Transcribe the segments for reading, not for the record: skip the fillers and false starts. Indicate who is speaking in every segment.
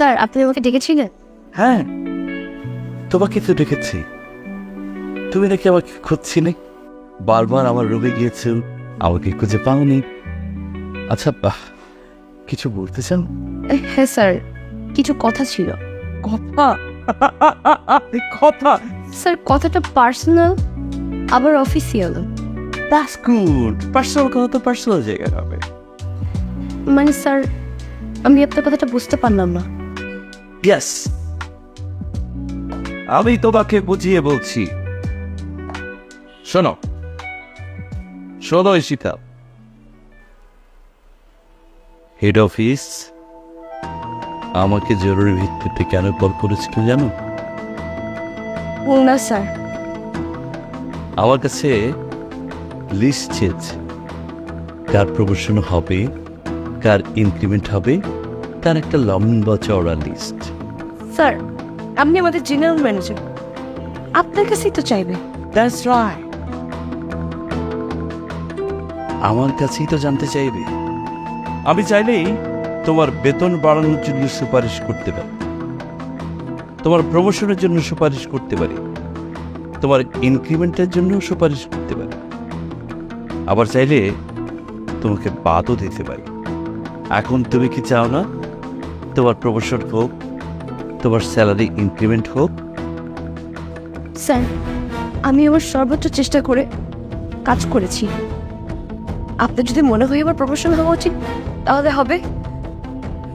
Speaker 1: Sir আপনি আমাকে ডেকেছিলেন?
Speaker 2: হ্যাঁ, তোমাকে তো ডেকেছি। তুমি নাকি আমাকে খুঁজছিলে, বারবার আমার রুমে গিয়েছ, আমাকে খুঁজে পাওনি। আচ্ছা, কিছু বলতে চান?
Speaker 1: হ্যাঁ স্যার, কিছু কথা ছিল।
Speaker 2: কথা? কথা?
Speaker 1: স্যার কথাটা পার্সোনাল আবার অফিসিয়াল।
Speaker 2: That's good. পার্সোনাল কথা তো পার্সোনাল জায়গায় হবে।
Speaker 1: মানে স্যার আমি আপনার কথাটা বুঝতে পারলাম না।
Speaker 2: ইয়েস, আমি তোমাকে বুঝিয়ে বলছি। শোনো শোনো ঈশিতা, হেড অফিস আমাকে জরুরি ভিত্তিতে কেন কল করেছিল জানো?
Speaker 1: না স্যার।
Speaker 2: আমার কাছে লিস্ট চেয়েছে, কার প্রমোশন হবে, কার ইনক্রিমেন্ট হবে, তার একটা লম্বা চওড়া লিস্ট।
Speaker 1: স্যার আপনি আমাদের জেনারেল ম্যানেজার, আপনার কাছেই তো চাইবে।
Speaker 2: দ্যাটস রাইট, আমার কাছেই তো জানতে চাইবে। আমি চাইলেই তোমার বেতন বাড়ানোর জন্য সুপারিশ করতে পারি, তোমার প্রমোশনের জন্য সুপারিশ করতে পারি, তোমার ইনক্রিমেন্টের জন্য সুপারিশ করতে পারি, আবার চাইলে তোমাকে বাদও দিতে পারি। এখন তুমি কি চাও না তোমার প্রমোশন হোক, তোমার স্যালারি ইনক্রিমেন্ট হোক?
Speaker 1: স্যার আমি আমার সর্বোচ্চ চেষ্টা করে কাজ করেছি। আপনার যদি মনে হয় আমার প্রমোশন হওয়া উচিত তাহলে হবে,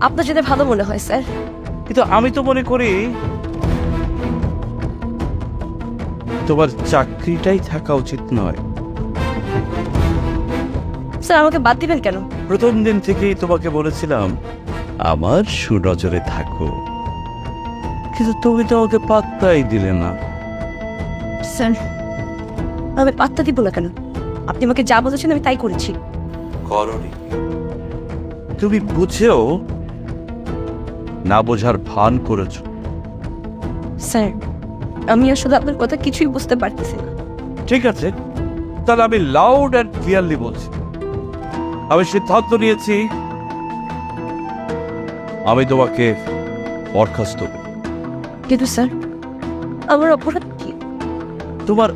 Speaker 1: আপনার যদি ভালো মনে হয় স্যার।
Speaker 2: কিন্তু আমি তো মনে করি তোমার চাকরিটাই থাকা উচিত নয়।
Speaker 1: স্যার আমাকে বাদ দিবেন কেন?
Speaker 2: প্রথম দিন থেকেই তোমাকে বলেছিলাম আমার সুনজরে থাকো, কিন্তু তুমি তো আমাকে পাত্তাই দিলে না।
Speaker 1: স্যার আমি পাত্তা দিব না কেন? আপনি আমাকে যা বলেছেন আমি তাই করেছি।
Speaker 2: করনি, তুমি বুঝেও না বোঝার ভান করেছো।
Speaker 1: স্যার আমি আসলে আপনার কথা কিছুই বুঝতে পারতেছি না।
Speaker 2: ঠিক আছে, তাহলে আমি লাউড অ্যান্ড ক্লিয়ারলি বলছি, আমি সিদ্ধান্ত নিয়েছি আমি তোমাকে বরখাস্ত করব।
Speaker 1: কিন্তু স্যার আমার অপরাধ কি?
Speaker 2: তোমার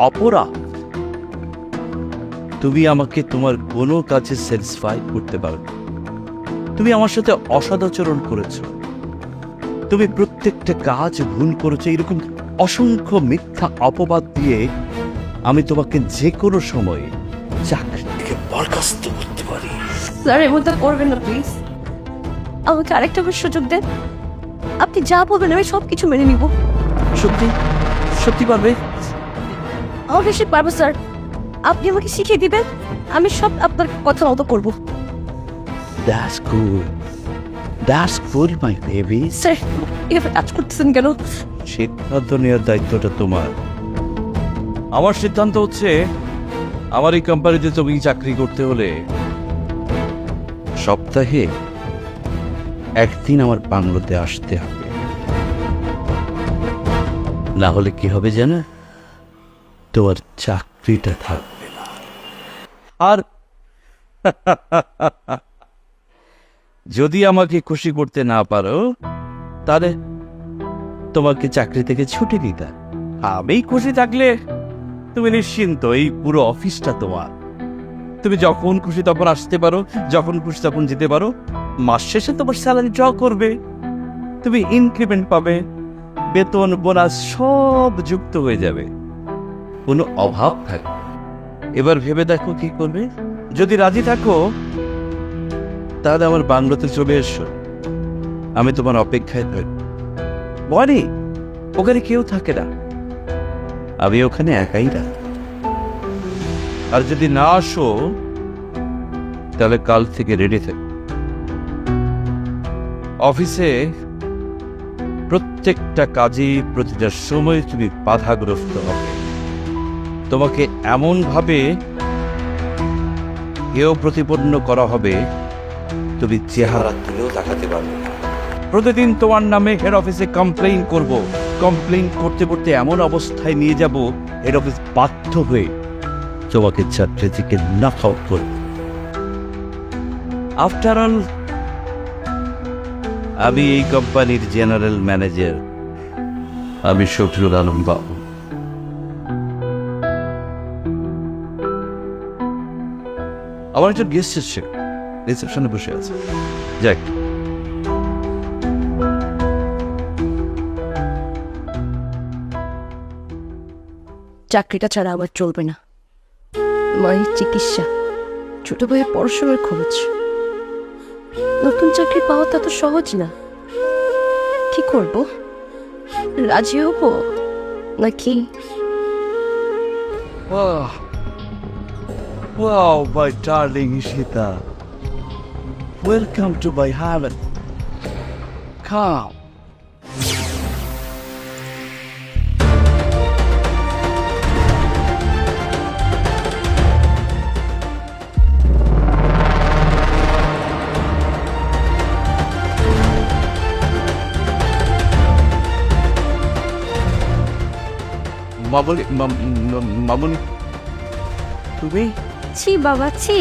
Speaker 2: অপরাধ, তুমি আমাকে তোমার কোনো কাজে স্যাটিসফাই করতে পারো। তুমি আমার সাথে অসদাচরণ করেছো, তুমি প্রত্যেকটা কাজ ভুল করেছো, এরকম অসংখ্য মিথ্যা অপবাদ দিয়ে আমি তোমাকে যে কোনো সময় চাকরি থেকে বরখাস্ত করতে পারি।
Speaker 1: স্যার এমনটা করবেন না প্লিজ, আমাকে আরেকটা বার সুযোগ দেন। আপনি যা বলবেন আমি সব কিছু মেনে নিব।
Speaker 2: সত্যি সত্যি পারবে?
Speaker 1: অবশ্যই পারবো স্যার, আপনি আমাকে শিখিয়ে দিবেন, আমি সব আপনার কথা মতো করবো।
Speaker 2: That's good. That's good, my baby.
Speaker 1: Sir এভাবে কাজ করতেছেন কেন?
Speaker 2: সিদ্ধান্ত নেওয়ার দায়িত্বটা তোমার। আমার সিদ্ধান্ত হচ্ছে আমার এই কোম্পানিতে তুমি চাকরি করতে হলে সপ্তাহে একদিন আমার বাংলোতে আসতে হবে, না হলে কি হবে জানো? তোমার চাকরিটা থাকবে না। আর যদি আমাকে খুশি করতে না পারো তাহলে তোমাকে চাকরি থেকে ছুটি দিতে। আমি খুশি থাকলে তুমি নিশ্চিন্ত, এই পুরো অফিসটা তোমার। তুমি যখন খুশি তখন আসতে পারো, যখন খুশি তখন যেতে পারো। মাস শেষে তোমার স্যালারি ড্র করবে, তুমি ইনক্রিমেন্ট পাবে, বেতন বোনাস সব যুক্ত হয়ে যাবে, কোনো অভাব থাকবে। এবার ভেবে দেখো কি করবে। যদি রাজি থাকো তাহলে আমার বাংলোতে চলে এসো, আমি তোমার অপেক্ষায় থাকবো। বনি ওখানে কেউ থাকে না, আমি ওখানে একাই থাকি। আর যদি না আসো তাহলে কাল থেকে রেডি থাকো। অফিসে প্রত্যেকটা কাজে প্রতিটা সময় তুমি বাধাগ্রস্ত হবে। তোমাকে এমন ভাবে কেউ প্রতিপন্ন করা হবে তুমি চেহারা তুলেও দেখাতে পারবে না। প্রতিদিন তোমার নামে হেড অফিসে কমপ্লেইন করব, কমপ্লেইন করতে করতে এমন অবস্থায় নিয়ে যাব হেড অফিস বাধ্য হয়ে তোমাকে চাকরি থেকে নক আউট করবে। আফটার অল আমি এই কোম্পানির জেনারেল ম্যানেজার, আমি শফিউল আলম বাবু। আমার একজন গেস্ট এসছে, রিসেপশনে বসে আছে। যাক,
Speaker 1: চাকরিটা ছাড়া আমার চলবে না। মায়ের চিকিৎসা, ছোট ভাইয়ের পড়াশোনার খরচ, নতুন চাকরি পাওয়া তা তো সহজ না। কি করব? রাজি হব নাকি?
Speaker 2: Wow, my darling Ishita. Welcome to my heaven. Come. মামুনি, তুমি?
Speaker 1: ছি বাবা, ছি।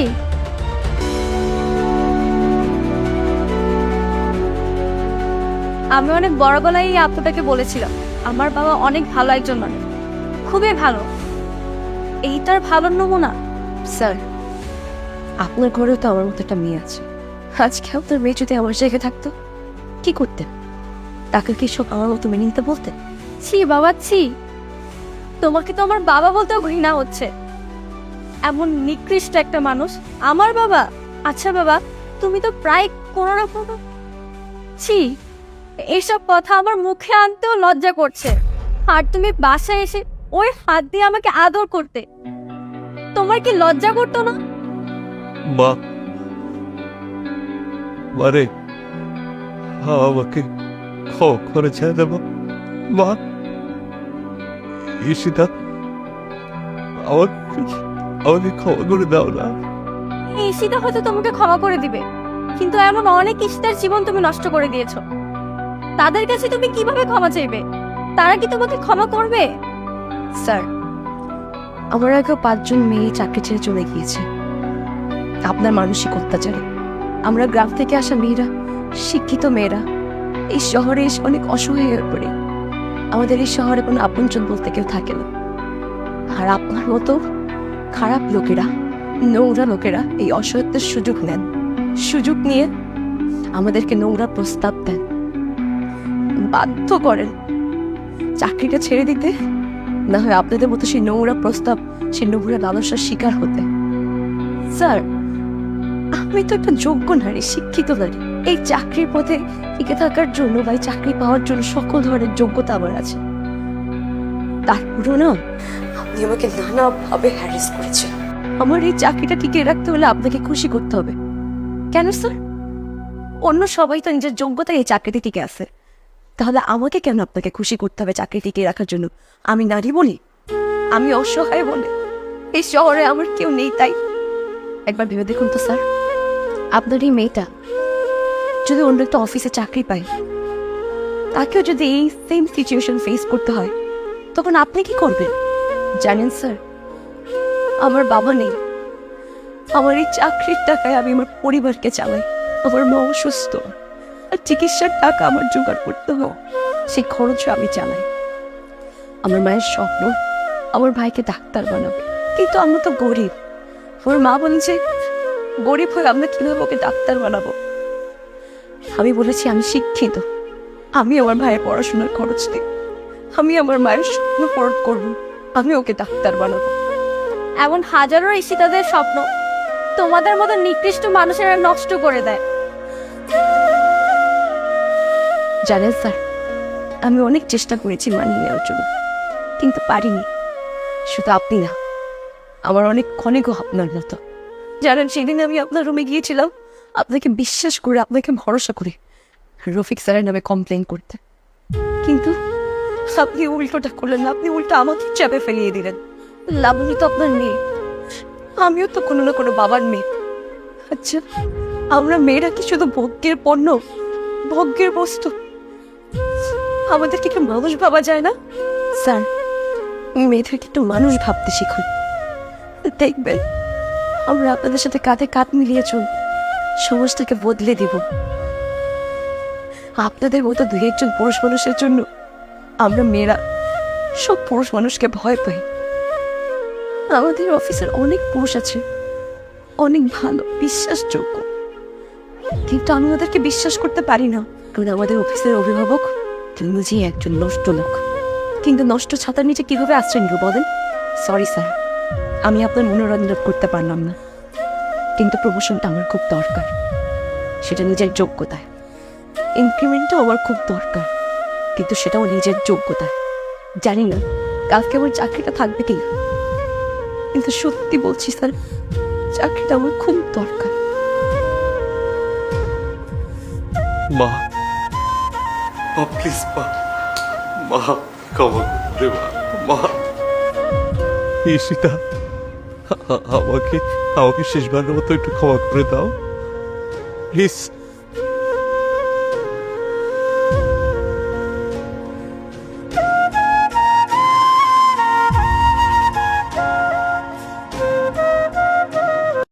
Speaker 3: আমি অনেক বড় গলায় এই আপনাকে বলেছিলাম আমার বাবা অনেক ভালো একজন মানুষ, খুবই ভালো। এই তার ভালো নমুনা।
Speaker 1: স্যার, আপনার ঘরেও তো আমার মতো একটা মেয়ে আছে। আজকে আপনার মেয়ে যদি আমার জায়গায় থাকতো, কি করতেন? তাকে কি সব আমার মতো মেনে নিতে বলতেন?
Speaker 3: ছি বাবা, ছি। তোমাকে তো আমার বাবা বলতেও ঘৃণা হচ্ছে। এমন নিকৃষ্ট একটা মানুষ আমার বাবা। আচ্ছা বাবা, তুমি তো প্রায় কোনো না কোনো, ছি, এইসব কথা আমার মুখে আনতেও লজ্জা করছে। আর তুমি বাসায় এসে ওই হাত দিয়ে আমাকে আদর করতে, তোমার কি লজ্জা করতো না?
Speaker 2: মা, মারে আমাকে ক্ষমা করে ছেড়ে দেব। মা, ঈশিতা, আমাকে ক্ষমা করে দাও না।
Speaker 3: এই ঈশিতা হয়তো তোমাকে ক্ষমা করে দিবে, কিন্তু এমন অনেক ঈশিতার জীবন তুমি নষ্ট করে দিয়েছো। তাদের কাছে তুমি কিভাবে ক্ষমা চাইবে? তারা কি তোমাকে ক্ষমা করবে?
Speaker 1: স্যার, আমার আগেও 5 জন মেয়ে চাকরি ছেড়ে চলে গিয়েছে আপনার মানসিক অত্যাচারে। আমরা গ্রাম থেকে আসা মেয়েরা, শিক্ষিত মেয়েরা এই শহরে এসে অনেক অসহায় হয়ে পড়ে। আমাদের এই শহরে কোনো আপনজন বলতে কেউ থাকে না। আর আপনার মতো খারাপ লোকেরা, নোংরা লোকেরা এই অসহায়ত্বের সুযোগ নেন। সুযোগ নিয়ে আমাদেরকে নোংরা প্রস্তাব দেন, বাধ্য করেন চাকরিটা ছেড়ে দিতে, না হয় আপনাদের মতো সেই নোংরা প্রস্তাব, সেই নোংরা লালসার শিকার হতে। স্যার, আমি তো একটা যোগ্য নারী, শিক্ষিত নারী। এই চাকরির পথে টিকে থাকার জন্য বা এই চাকরি পাওয়ার জন্য সকল ধরনের যোগ্যতা আমার আছে। তারপরও না, আপনি আমাকে নানাভাবে হ্যারাস করেছেন। আমার এই চাকরিটা টিকিয়ে রাখতে হলে আপনাকে খুশি করতে হবে। কেন স্যার? অন্য সবাই তো নিজের যোগ্যতায় এই চাকরিতে টিকে আছে, তাহলে আমাকে কেন আপনাকে খুশি করতে হবে চাকরি টিকিয়ে রাখার জন্য? আমি নারী বলি, আমি অসহায় বলে এই শহরে আমার কেউ নেই, তাই একবার ভেবে দেখুন তো স্যার, আপনার এই মেয়েটা যদি অন্য একটা অফিসে চাকরি পায়, তাকেও যদি এই সেম সিচুয়েশন ফেস করতে হয়, তখন আপনি কি করবেন জানেন স্যার? আমার বাবা নেই, আমার এই চাকরির টাকায় আমি আমার পরিবারকে চালাই। আমার মা অসুস্থ, আর চিকিৎসার টাকা আমার জোগাড় করতে হয়, সেই খরচও আমি চালাই। আমার মায়ের স্বপ্ন আমার ভাইকে ডাক্তার বানাবো, কিন্তু আমরা তো গরিব। আমার মা বলেছে গরিব হয়ে আমরা কিভাবে ওকে ডাক্তার বানাবো। আমি বলেছি আমি শিক্ষিত, আমি আমার ভাইয়ের পড়াশোনার খরচ দিই, আমি আমার মায়ের স্বপ্ন পূরণ করবো, আমি ওকে ডাক্তার বানাবো।
Speaker 3: এমন হাজারো ঈশিতাদের স্বপ্ন তোমাদের মতো নিকৃষ্ট মানুষেরা নষ্ট করে দেয়।
Speaker 1: জানেন স্যার, আমি অনেক চেষ্টা করেছি মানিয়ে নেওয়ার জন্য, কিন্তু পারিনি। শুধু আপনি না, আমার অনেক ক্ষণিকও আপনার মতো। জানেন, সেদিন আমি আপনার রুমে গিয়েছিলাম আপনাকে বিশ্বাস করে, আপনাকে ভরসা করে রফিক স্যারের নামে কমপ্লেন করতে, কিন্তু আপনি উল্টোটা করলেন না, আপনি উল্টো আমাকে চাপে ফেলিয়ে দিলেন। লাবণী তো আপনার মেয়ে, আমিও তো কোনো না কোনো বাবার মেয়ে। আচ্ছা, আমরা মেয়েরা কি শুধু ভোগ্যের পণ্য, ভোগ্যের বস্তু? আমাদেরকে একটু মানুষ ভাবা যায় না? স্যার, মেয়েদেরকে একটু মানুষ ভাবতে শিখুন, দেখবেন আমরা আপনাদের সাথে কাঁধে কাঁধ মিলিয়ে চল সমাজটাকে বদলে দিব। আপনাদের মতো দুই একজন পুরুষ মানুষের জন্য আমরা মেয়েরা সব পুরুষ মানুষকে ভয় পাই। আমাদের অফিসের অনেক পুরুষ আছে, অনেক ভালো, বিশ্বাসযোগ্য, কিন্তু আমি ওদেরকে বিশ্বাস করতে পারি না। কারণ আমাদের অফিসের অভিভাবক নিজেই একজন নষ্ট লোক। কিন্তু নষ্ট ছাতার নিচে কিভাবে আশ্রয় নিব বলেন? সরি স্যার, আমি আপনার মনোরঞ্জন করতে পারলাম না, কিন্তু প্রমোশনটা আমার খুব দরকার, সেটা নিজের যোগ্যতায়। ইনক্রিমেন্টও আমার খুব দরকার, কিন্তু সেটাও নিজের যোগ্যতায়। জানি না কালকে আমার চাকরিটা থাকবে কি, কিন্তু সত্যি বলছি স্যার, চাকরিটা আমার খুব দরকার।
Speaker 4: মা, মা প্লিজ মা, মা ক্ষমা করে মা, মা। ঈশিতা, আমাকে শেষবারের মতো একটু ক্ষমা করে দাও প্লিজ।